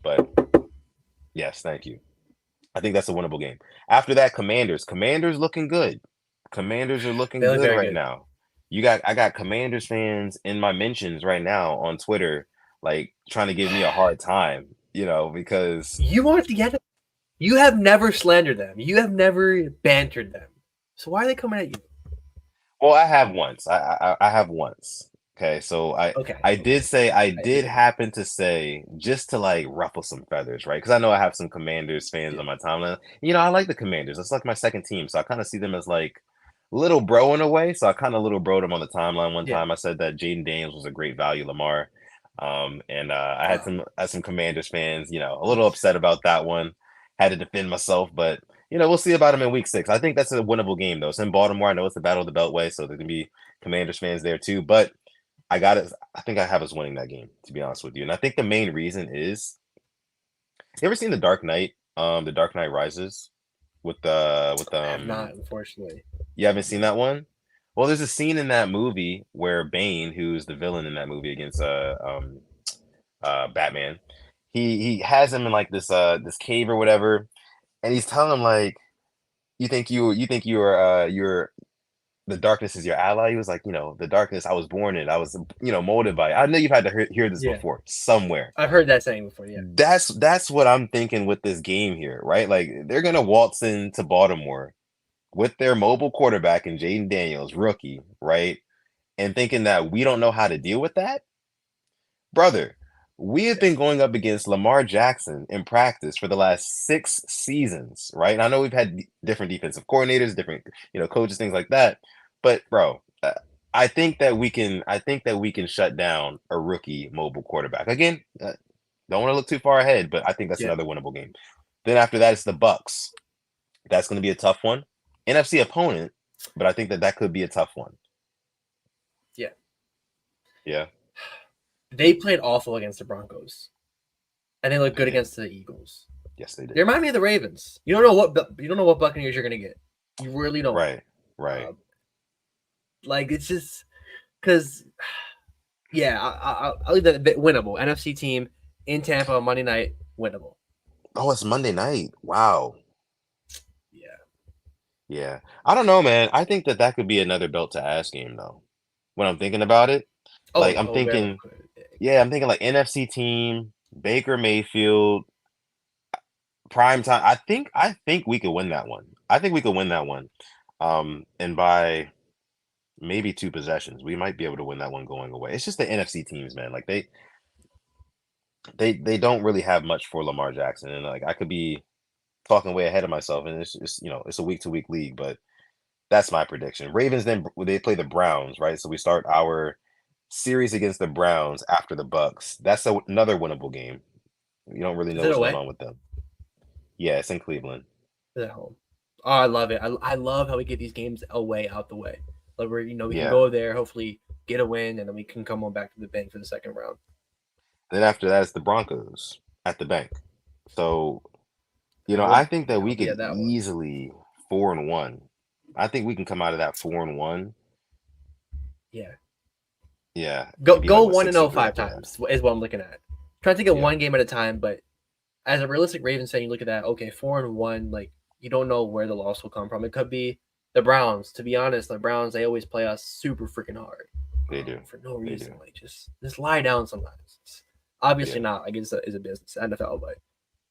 But yes, thank you. I think that's a winnable game. After that, Commanders looking good. Commanders are looking good right now. I got Commanders fans in my mentions right now on Twitter, like trying to give me a hard time, because you aren't the enemy. You have never slandered them. You have never bantered them. So why are they coming at you? Well, I have once. I have once. Okay, so I did happen to say, just to like ruffle some feathers, right? Because I know I have some Commanders fans on my timeline. I like the Commanders. It's like my second team, so I kind of see them as like little bro in a way. So I kind of little broed them on the timeline one time. I said that Jaden Daniels was a great value, Lamar. And I had some Commanders fans, a little upset about that one. Had to defend myself, but we'll see about him in week 6. I think that's a winnable game, though. It's in Baltimore. I know it's the Battle of the Beltway, so there can be Commanders fans there too. But I think I have us winning that game, to be honest with you. And I think the main reason is, you ever seen The Dark Knight? The Dark Knight Rises I have not, unfortunately. You haven't seen that one? Well, there's a scene in that movie where Bane, who's the villain in that movie against Batman, he has him in like this cave or whatever, and he's telling him like, you think you're the darkness is your ally. He was like, the darkness I was born in, I was molded by it. I know you've had to hear this before somewhere. I've heard that saying before. Yeah, that's what I'm thinking with this game here, right? Like they're gonna waltz into Baltimore with their mobile quarterback and Jaden Daniels, rookie, right? And thinking that we don't know how to deal with that, brother. We have been going up against Lamar Jackson in practice for the last 6 seasons, right? And I know we've had different defensive coordinators, different, coaches, things like that. But bro, I think that we can shut down a rookie mobile quarterback. Again, don't want to look too far ahead, but I think that's another winnable game. Then after that, it's the Bucks. That's going to be a tough one. NFC opponent, but I think that could be a tough one. Yeah. Yeah. They played awful against the Broncos, and they looked good against the Eagles. Yes, they did. They remind me of the Ravens. You don't know what Buccaneers you're gonna get. You really don't. Right. Like it's just because Yeah, I'll leave that a bit winnable. NFC team in Tampa Monday night, winnable. Oh, it's Monday night. Wow. Yeah. Yeah. I don't know, man. I think that could be another belt to ass game though. When I'm thinking about it, like I'm Oh, very well thinking, could. yeah, I'm thinking like NFC team, Baker Mayfield, prime time. I think we could win that one. I think we could win that one. And by maybe two possessions, we might be able to win that one going away. It's just the NFC teams, man. Like they don't really have much for Lamar Jackson, and like I could be talking way ahead of myself, and it's just it's a week to week league, but that's my prediction. Ravens then they play the Browns, right? So we start our series against the Browns after the Bucks. That's another winnable game. You don't really Is know it what's going away? on with them. Yeah, it's in Cleveland. Is it home? Oh, I love it. I love how we get these games away out the way. Like we're we can Yeah. go there, hopefully get a win, and then we can come on back to the bank for the second round. Then after that, it's the Broncos at the bank. So And I think that we could yeah, that one. easily 4-1. I think we can come out of that 4-1. Yeah, Yeah, go and be like go what one and six and oh three five after that. times is what I'm looking at. Trying to take it Yeah, one game at a time, but as a realistic Ravens fan, you look at that. Okay, 4-1. Like you don't know where the loss will come from. It could be the Browns. To be honest, the Browns they always play us super freaking hard, they do. for no They reason. do. Like just lie down sometimes. It's obviously Yeah, not. I guess it's a business NFL, but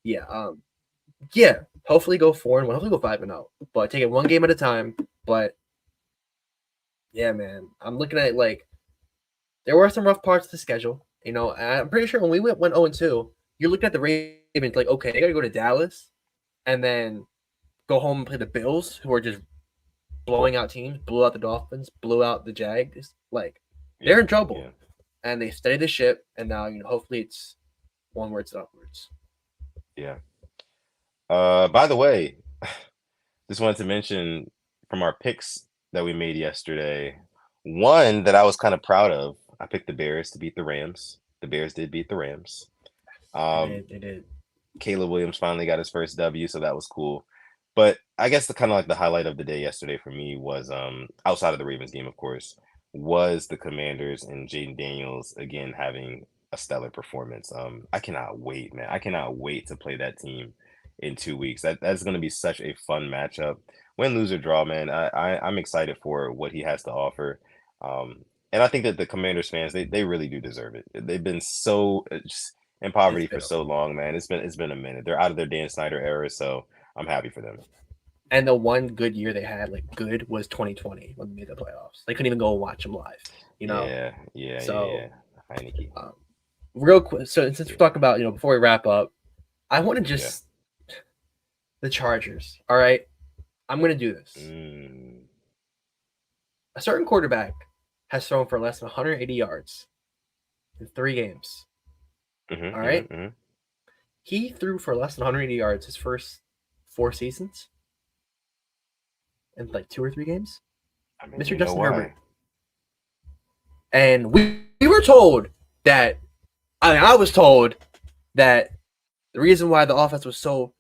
yeah, yeah. Hopefully go 4-1. Hopefully go 5-0. But take it one game at a time. But yeah, man, I'm looking at like there were some rough parts of the schedule. I'm pretty sure when we went 0-2, you're looking at the Ravens like, okay, they got to go to Dallas and then go home and play the Bills, who are just blowing out teams, blew out the Dolphins, blew out the Jags. Like they're yeah, in trouble, yeah, and they steadied the ship, and now hopefully it's onwards and upwards. yeah. By the way, just wanted to mention from our picks that we made yesterday, one that I was kind of proud of. I picked the Bears to beat the Rams. The Bears did beat the Rams. They Um, did, they did. Caleb Williams finally got his first W, so that was cool. But I guess the kind of like the highlight of the day yesterday for me was outside of the Ravens game, of course, was the Commanders and Jaden Daniels again having a stellar performance. I cannot wait, man. I cannot wait to play that team in 2 weeks. That's going to be such a fun matchup. Win, lose or draw, man. I'm excited for what he has to offer. And I think that the Commanders fans they really do deserve it. They've been so just in It's poverty for been so long, man. It's been a minute. They're out of their Dan Snyder era, so I'm happy for them. and the one good year they had, like good, was 2020 when they made the playoffs. They couldn't even go watch them live, you know. Yeah, yeah, yeah, So yeah. Heineke. um, real quick, so since we're Yeah, talking about before we wrap up, I want to yeah. just the Chargers. All right, I'm gonna do this. Mm. A certain quarterback has thrown for less than 180 yards in 3 games. All Mm-hmm, right, mm-hmm, mm-hmm. he threw for less than 180 yards his first 4 seasons in like 2 or 3 games. I mean, Mr. you know Justin Herbert, why? and we were told that. I was told that the reason why the offense was so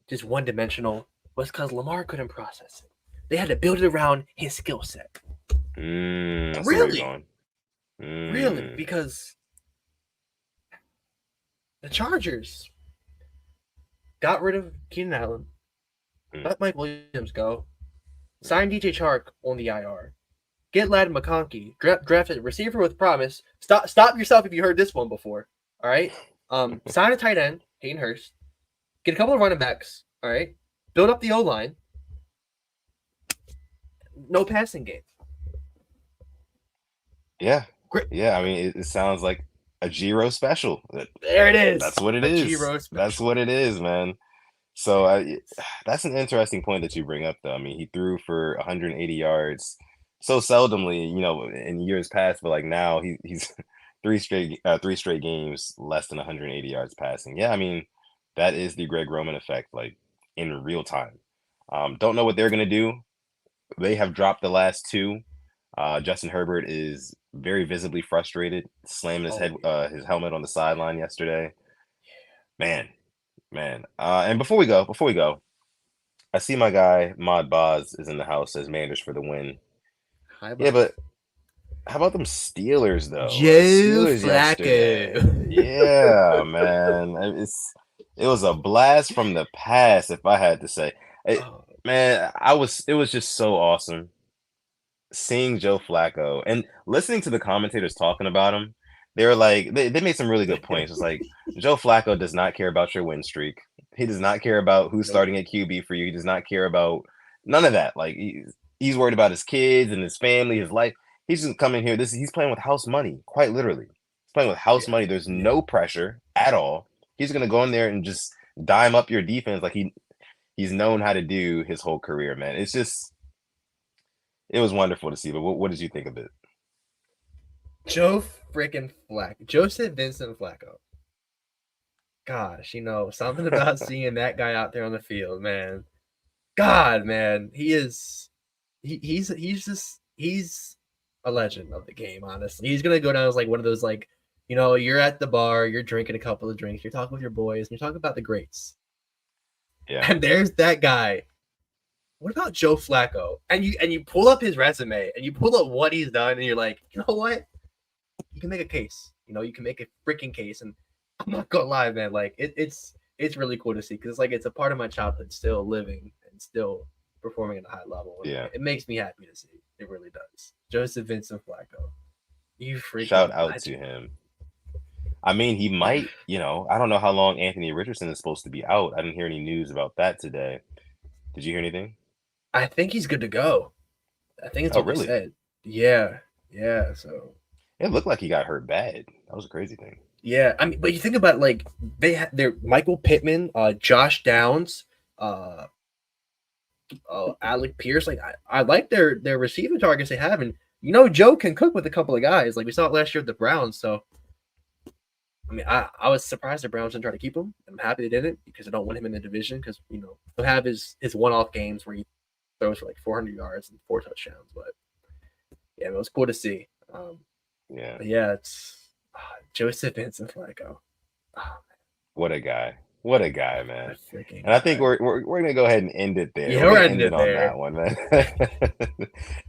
just one dimensional was because Lamar couldn't process it. They had to build it around his skill set. I see where you're Really, going. really, Mm, because the Chargers got rid of Keenan Allen, mm, let Mike Williams go, signed DJ Chark on the IR, get Ladd McConkey, drafted receiver with promise. Stop yourself if you heard this one before. All right. Sign a tight end, Hayden Hurst. Get a couple of running backs. All right. Build up the O line. No passing game. yeah, Great. yeah. I mean, it sounds like a Giro special. There it That's is. what it A is. Giro That's special. what it is, man. So that's an interesting point that you bring up, though. I mean, he threw for 180 yards so seldomly, in years past, but like now he's three straight games less than 180 yards passing. Yeah, I mean, that is the Greg Roman effect, like in real time. Don't know what they're gonna do. They have dropped the last two. Justin Herbert is very visibly frustrated, slamming Oh yeah. his helmet on the sideline yesterday. Man, man. And before we go, I see my guy Mod Boz is in the house as Manders for the win. Hi, Yeah, boss. but how about them Steelers though? Joe Steelers yesterday. Flacco. Yeah, man. It was a blast from the past, if I had to say. Oh, Man, it was just so awesome seeing Joe Flacco and listening to the commentators talking about him. They were like they made some really good points. It's like Joe Flacco does not care about your win streak. He does not care about who's nope. starting at QB for you. He does not care about none of that. Like he's worried about his kids and his family, his life. He's just coming here. He's playing with house money, quite literally. He's playing with house Yeah. money. There's Yeah. no pressure at all. He's gonna go in there and just dime up your defense like he's known how to do his whole career, man. It was wonderful to see. But what did you think of it? Joe freaking Flacco. Joseph Vincent Flacco. Gosh, something about seeing that guy out there on the field, man. God, man, he's a legend of the game. Honestly, he's gonna go down as like one of those like, you're at the bar, you're drinking a couple of drinks, you're talking with your boys, and you're talking about the greats. Yeah. And there's that guy. What about Joe Flacco? And you pull up his resume and you pull up what he's done, and you're like, you know what? You can make a case. You can make a freaking case. And I'm not gonna lie, man. Like it's really cool to see because it's a part of my childhood still living and still performing at a high level. And Yeah. it makes me happy to see. It really does. Joseph Vincent Flacco. You freaking Shout out to him. I mean, he might, I don't know how long Anthony Richardson is supposed to be out. I didn't hear any news about that today. Did you hear anything? I think he's good to go. I think it's what really? they said. Yeah. Yeah. So it looked like he got hurt bad. That was a crazy thing. Yeah, I mean, but you think about like they're Michael Pittman, Josh Downs, Alec Pierce. Like I like their receiving targets they have, and Joe can cook with a couple of guys. Like we saw it last year with the Browns. So I mean, I was surprised the Browns didn't try to keep him. I'm happy they didn't because I don't want him in the division because he'll have his one-off games where he throws for like 400 yards and 4 touchdowns. But yeah, it was cool to see. Yeah, it's Joseph Vincent Flacco. What a guy. What a guy, man. And I think guy. we're gonna go ahead and end it there. Yeah, we're we're gonna end it on there. that one, man.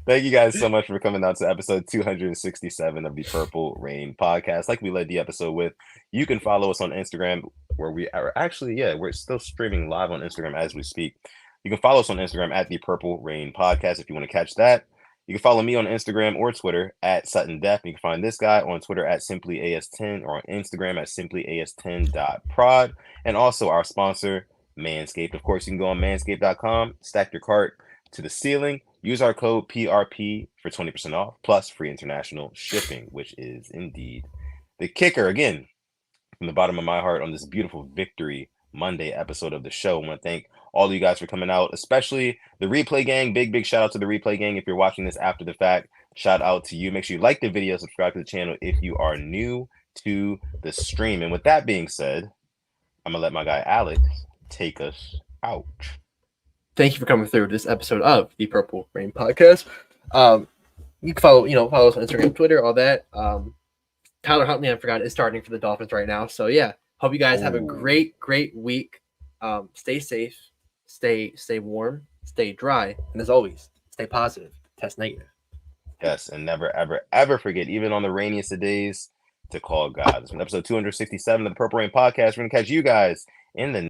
Thank you guys so much for coming out to episode 267 of the Purple Rain podcast. Like we led the episode with, you can follow us on Instagram where we are actually, we're still streaming live on Instagram as we speak. You can follow us on Instagram at the Purple Rain podcast if you want to catch that. You can follow me on Instagram or Twitter at Sutton Depp. You can find this guy on Twitter at simplyas10 or on Instagram at simplyas10.prod. And also our sponsor, Manscaped. Of course, you can go on manscaped.com, stack your cart to the ceiling, use our code PRP for 20% off, plus free international shipping, which is indeed the kicker. Again, from the bottom of my heart on this beautiful Victory Monday episode of the show, I want to thank all of you guys for coming out, especially the replay gang. Big shout out to the replay gang. If you're watching this after the fact, shout out to you. Make sure you like the video, subscribe to the channel if you are new to the stream. And with that being said, I'm gonna let my guy Alex take us out. Thank you for coming through this episode of the Purple Rain podcast. You can follow us on Instagram, Twitter, all that. Tyler Huntley, I forgot, is starting for the Dolphins right now. So yeah, hope you guys have a great week. Stay safe, stay warm, stay dry, and as always, stay positive. Test negative. Yes, and never ever forget, even on the rainiest of days, to call God. This is episode 267 of the Purple Rain podcast. We're gonna catch you guys in the